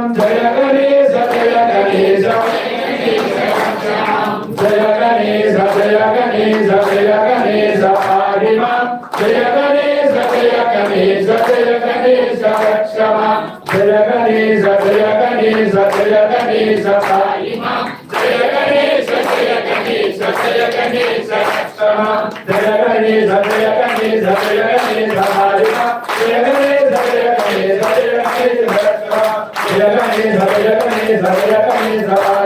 जय गणेश जय गणेश जय गणेश जय गणेश जय गणेश पाहि मां जय गणेश जय गणेश जय गणेश रक्ष मां जय गणेश जय गणेश जय गणेश पाहि मां जय गणेश जय गणेश जय गणेश रक्ष मां जय गणेश जय गणेश जय गणेश पाहि मां जय गणेश जय गणेश जय गणेश रक्ष मां जय गणेश जय गणेश जय गणेश